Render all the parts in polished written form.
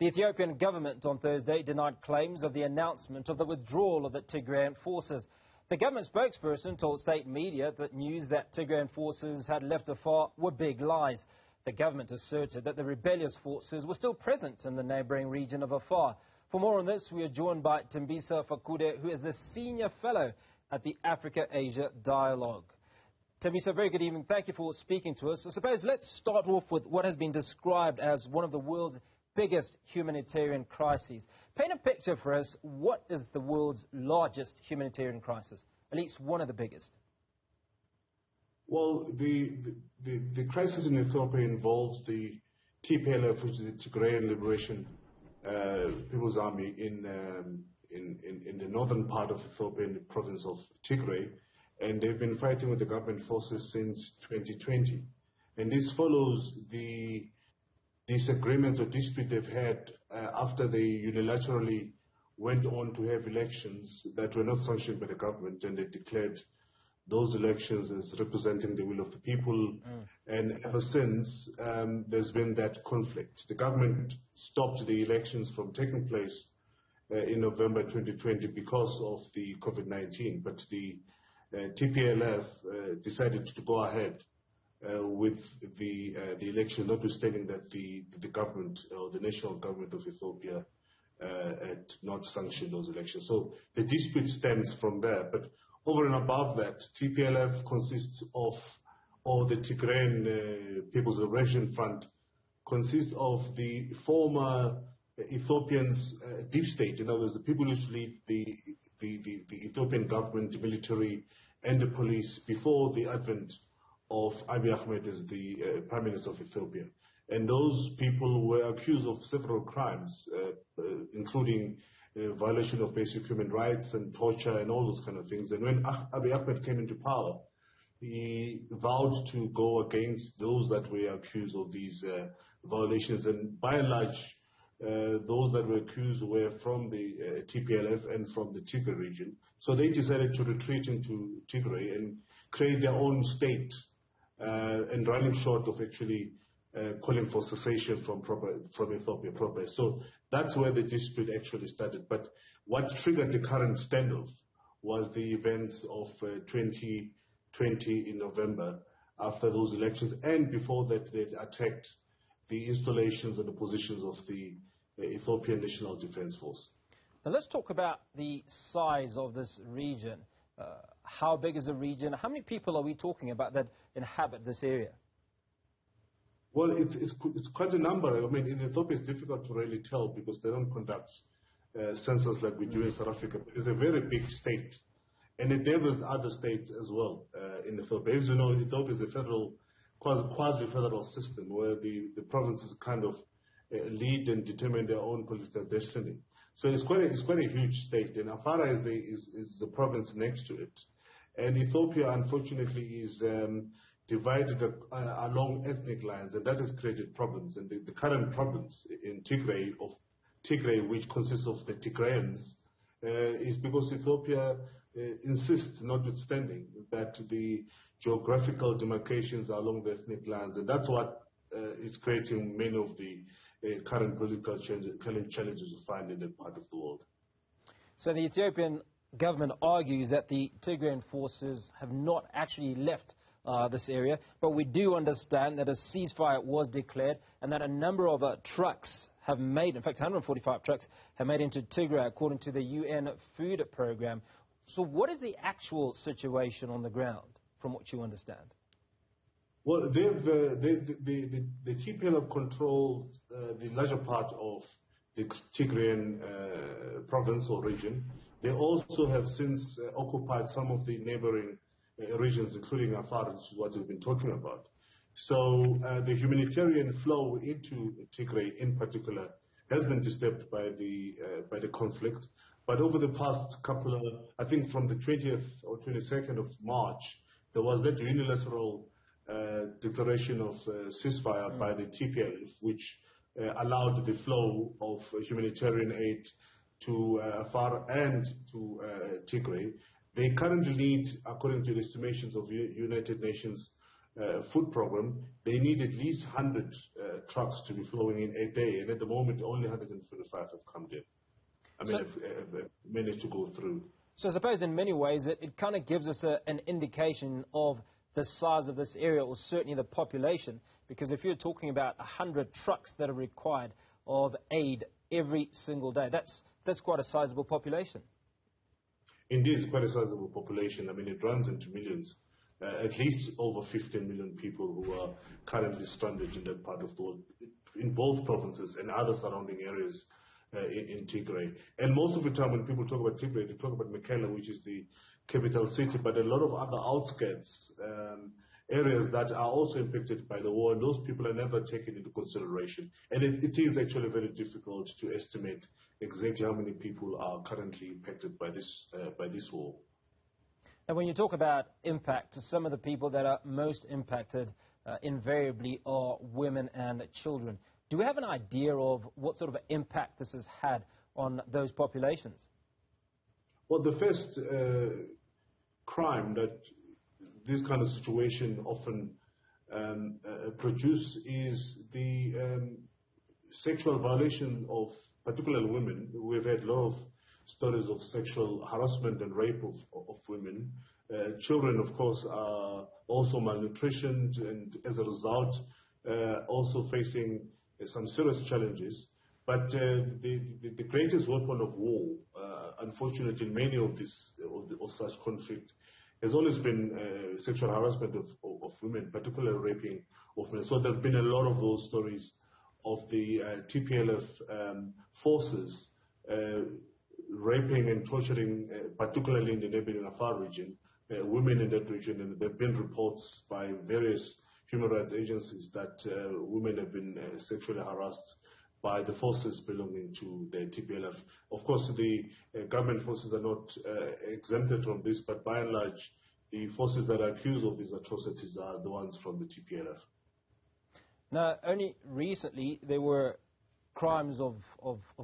The Ethiopian government on Thursday denied claims of the announcement of the withdrawal of the Tigrayan forces. The government spokesperson told state media that news that Tigrayan forces had left Afar were big lies. The government asserted that the rebellious forces were still present in the neighbouring region of Afar. For more on this, we are joined by Thembisa Fakude, who is the Senior Fellow at the Africa-Asia Dialogue. Thembisa, very good evening. Thank you for speaking to us. I suppose let's start off with what has been described as one of the world's biggest humanitarian crises. Paint a picture for us. What is the world's largest humanitarian crisis? At least one of the biggest. Well, the crisis in Ethiopia involves the TPLF, which is the Tigrayan Liberation People's Army in the northern part of Ethiopia, in the province of Tigray, and they've been fighting with the government forces since 2020. And this follows the disagreements or dispute they've had after they unilaterally went on to have elections that were not sanctioned by the government, and they declared those elections as representing the will of the people. And ever since, there's been that conflict. The government stopped the elections from taking place in November 2020 because of the COVID-19, but the TPLF decided to go ahead with the election, notwithstanding that the government, or the national government of Ethiopia, had not sanctioned those elections. So the dispute stems from there. But over and above that, TPLF consists of, or the Tigrayan People's Liberation Front consists of the former Ethiopians' deep state. In other words, the people who lead the Ethiopian government, the military, and the police before the advent of Abiy Ahmed as the Prime Minister of Ethiopia. And those people were accused of several crimes, including violation of basic human rights and torture and all those kind of things. And when Abiy Ahmed came into power, he vowed to go against those that were accused of these violations. And by and large, those that were accused were from the TPLF and from the Tigray region. So they decided to retreat into Tigray and create their own state, and running short of actually calling for cessation from Ethiopia proper. So that's where the dispute actually started. But what triggered the current standoff was the events of 2020 in November, after those elections, and before that they attacked the installations and the positions of the Ethiopian National Defense Force. Now let's talk about the size of this region. How big is the region? How many people are we talking about that inhabit this area? Well, it's quite a number. I mean, in Ethiopia it's difficult to really tell because they don't conduct census like we do in South Africa. But it's a very big state, and it neighbors other states as well in Ethiopia. As you know, Ethiopia is a federal, quasi-federal system where the provinces kind of lead and determine their own political destiny. So it's quite a huge state, and Afar is the province next to it. And Ethiopia, unfortunately, is divided along ethnic lines, and that has created problems. And the current problems in Tigray, which consists of the Tigrayans, is because Ethiopia insists, notwithstanding, that the geographical demarcations are along the ethnic lines, and that's what is creating many of the current political challenges we find in that part of the world. So the Ethiopian government argues that the Tigrayan forces have not actually left this area, but we do understand that a ceasefire was declared and that a number of trucks have made, in fact 145 trucks have made into Tigray according to the UN food program. So what is the actual situation on the ground from what you understand? Well, the TPLF controls the larger part of the Tigrayan province or region. They also have since occupied some of the neighboring regions, including Afar, which is what we've been talking about. So the humanitarian flow into Tigray, in particular, has been disturbed by the conflict. But over the past couple of, I think from the 20th or 22nd of March, there was that unilateral declaration of ceasefire by the TPLF, which allowed the flow of humanitarian aid to Afar and to Tigray. They currently need, according to the estimations of United Nations, food program, they need at least 100 trucks to be flowing in a day, and at the moment only 145 have come in. Have managed to go through. So I suppose in many ways it kind of gives us an indication of the size of this area, or certainly the population, because if you're talking about 100 trucks that are required of aid every single day, that's quite a sizable population. Indeed, it's quite a sizable population. It runs into millions. At least over 15 million people who are currently stranded in that part of the world, in both provinces and other surrounding areas in Tigray. And most of the time when people talk about Tigray, they talk about Mekelle, which is the capital city, but a lot of other outskirts, areas that are also impacted by the war, and those people are never taken into consideration. And it is actually very difficult to estimate exactly how many people are currently impacted by this war. And when you talk about impact, some of the people that are most impacted invariably are women and children. Do we have an idea of what sort of impact this has had on those populations? Well, the first crime that this kind of situation often produce is the sexual violation of particularly women. We've had a lot of stories of sexual harassment and rape of women. Children, of course, are also malnutritioned, and as a result, also facing some serious challenges. But the greatest weapon of war, unfortunately, in many of such conflict, has always been sexual harassment of women, particularly raping of women. So there have been a lot of those stories of the TPLF forces raping and torturing, particularly in the neighboring Afar region, women in that region. And there have been reports by various human rights agencies that women have been sexually harassed by the forces belonging to the TPLF. Of course, the government forces are not exempted from this, but by and large, the forces that are accused of these atrocities are the ones from the TPLF. Now, only recently there were crimes of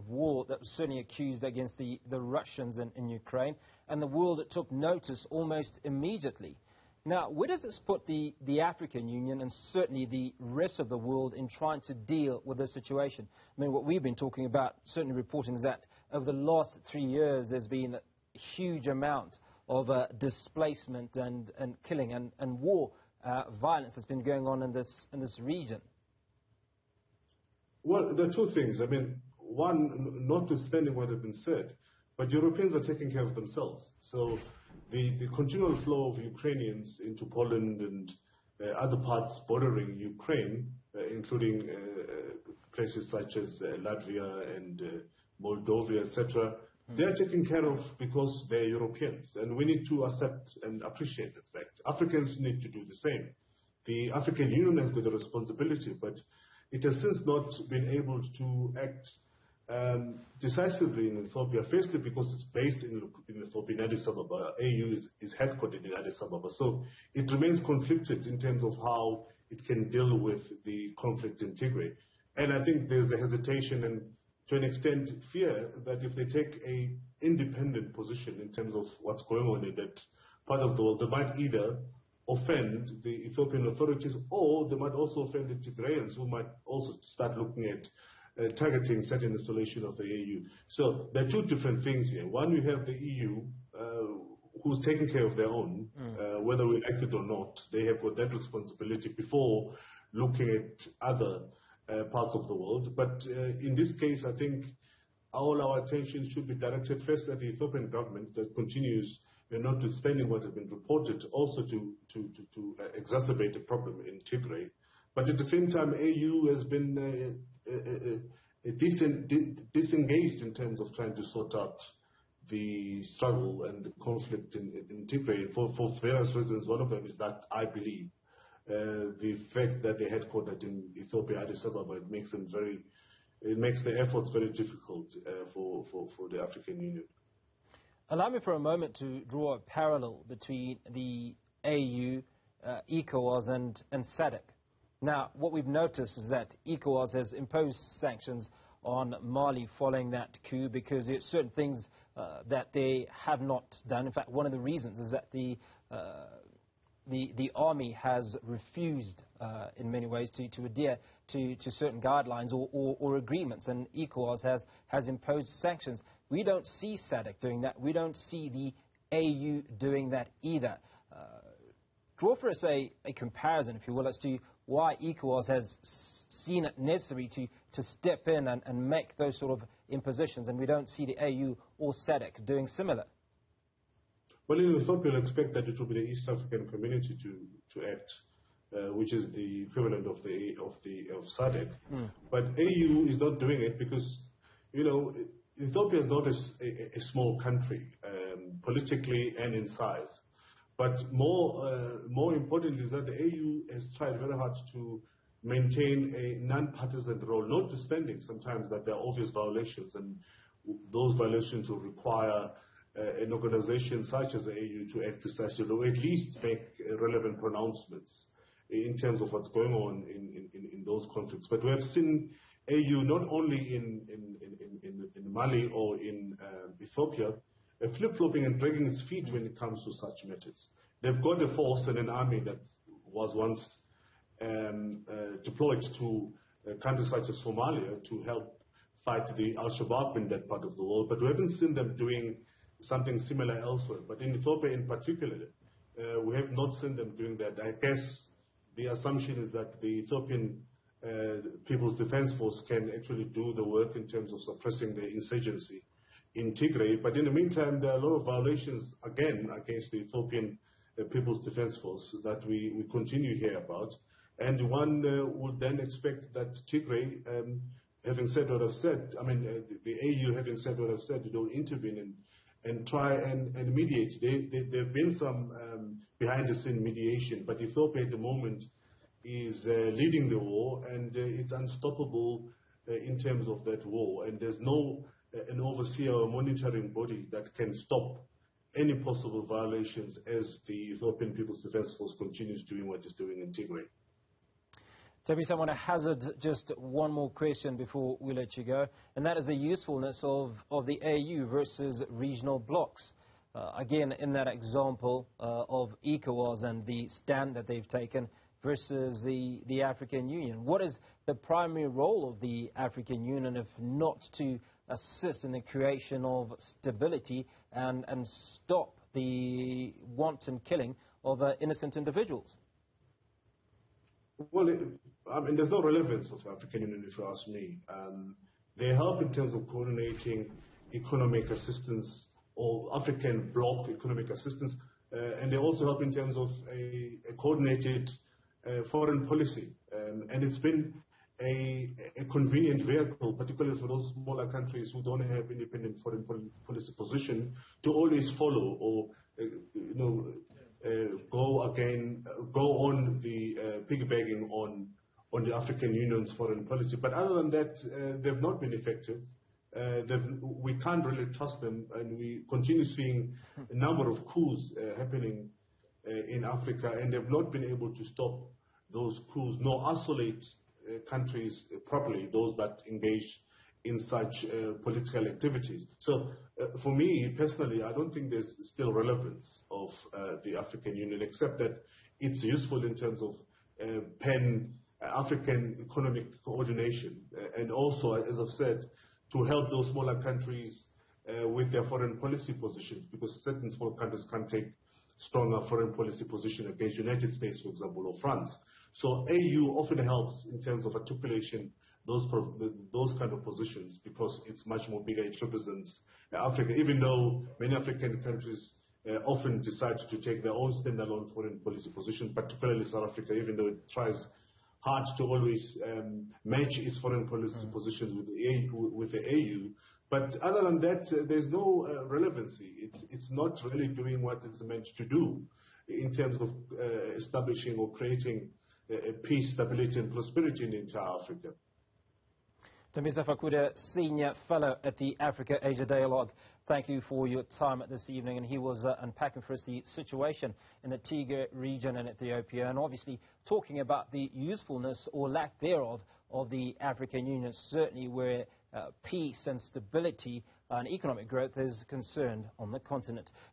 war that was certainly accused against the Russians in Ukraine, and the world took notice almost immediately. Now, where does this put the African Union and certainly the rest of the world in trying to deal with this situation? What we've been talking about, certainly reporting, is that over the last 3 years there's been a huge amount of displacement and killing and war violence that's been going on in this region. Well, there are two things. One, notwithstanding what has been said, but Europeans are taking care of themselves. So the continual flow of Ukrainians into Poland and other parts bordering Ukraine, including places such as Latvia and Moldova, etc., they are taken care of because they're Europeans. And we need to accept and appreciate the fact. Africans need to do the same. The African Union has got a responsibility, but it has since not been able to act decisively in Ethiopia, firstly because it's based in Ethiopia, in Addis Ababa. AU is headquartered in Addis Ababa. So it remains conflicted in terms of how it can deal with the conflict in Tigray. And I think there's a hesitation and, to an extent, fear that if they take an independent position in terms of what's going on in that part of the world, they might either offend the Ethiopian authorities, or they might also offend the Tigrayans, who might also start looking at targeting certain installation of the AU. So there are two different things here. One, you have the EU, who's taking care of their own, whether we like it or not. They have got that responsibility before looking at other parts of the world. But in this case, I think all our attention should be directed first at the Ethiopian government that continues, notwithstanding what has been reported, also to exacerbate the problem in Tigray. But at the same time, AU has been disengaged in terms of trying to sort out the struggle and the conflict in Tigray for various reasons. One of them is that I believe the fact that they're headquartered in Ethiopia, Addis Ababa, it makes the efforts very difficult for the African Union. Allow me for a moment to draw a parallel between the AU, ECOWAS and SADC. Now, what we've noticed is that ECOWAS has imposed sanctions on Mali following that coup because there are certain things that they have not done. In fact, one of the reasons is that the the army has refused in many ways to adhere to certain guidelines or agreements, and ECOWAS has imposed sanctions. We don't see SADC doing that. We don't see the AU doing that either. Draw for us a comparison, if you will, as to why ECOWAS has seen it necessary to step in and make those sort of impositions, and we don't see the AU or SADC doing similar. Well, in Ethiopia, you'll expect that it will be the East African community to act, which is the equivalent of SADC. But AU is not doing it because, you know, Ethiopia is not a small country, politically and in size. But more important is that the AU has tried very hard to maintain a non-partisan role, notwithstanding sometimes that there are obvious violations, and those violations will require an organization such as the AU to act decisively, or at least make relevant pronouncements in terms of what's going on in those conflicts. But we have seen AU not only in Mali or in Ethiopia, flip-flopping and dragging its feet when it comes to such matters. They've got a force and an army that was once deployed to countries such as Somalia to help fight the Al-Shabaab in that part of the world, but we haven't seen them doing something similar elsewhere. But in Ethiopia in particular, we have not seen them doing that. I guess the assumption is that the Ethiopian People's Defense Force can actually do the work in terms of suppressing the insurgency in Tigray. But in the meantime, there are a lot of violations, again, against the Ethiopian People's Defense Force that we continue to hear about. And one would then expect that Tigray, having said what I've said, I mean, the AU having said what I've said, they don't intervene and try and mediate. There have been some behind-the-scene mediation, but Ethiopia at the moment is leading the war, and it's unstoppable in terms of that war. And there's no an overseer or monitoring body that can stop any possible violations as the Ethiopian People's Defense Force continues doing what it's doing in Tigray. Thembisa, I want to hazard just one more question before we let you go, and that is the usefulness of the AU versus regional blocs. Again, in that example of ECOWAS and the stand that they've taken versus the African Union. What is the primary role of the African Union if not to assist in the creation of stability and stop the wanton killing of innocent individuals? Well, I mean, there's no relevance of the African Union, if you ask me. They help in terms of coordinating economic assistance or African bloc economic assistance, and they also help in terms of a coordinated foreign policy. And it's been a convenient vehicle, particularly for those smaller countries who don't have independent foreign policy position, to always follow or, go on the piggybacking on the African Union's foreign policy. But other than that, they've not been effective. We can't really trust them, and we continue seeing a number of coups happening in Africa, and they've not been able to stop those coups, nor isolate countries properly, those that engage in such political activities. So for me personally, I don't think there's still relevance of the African Union, except that it's useful in terms of pan-African economic coordination, and also, as I've said, to help those smaller countries with their foreign policy positions, because certain small countries can take stronger foreign policy position against the United States, for example, or France. So AU often helps in terms of articulation those kind of positions, because it's much more bigger. It represents Africa, even though many African countries often decide to take their own standalone foreign policy position, particularly South Africa, even though it tries hard to always match its foreign policy positions with the AU. But other than that, there's no relevancy. It's not really doing what it's meant to do in terms of establishing or creating peace, stability, and prosperity in entire Africa. Thembisa Fakude, Senior Fellow at the Africa-Asia Dialogue, thank you for your time this evening. And he was unpacking for us the situation in the Tigray region in Ethiopia, and obviously talking about the usefulness or lack thereof of the African Union, certainly where peace and stability and economic growth is concerned on the continent.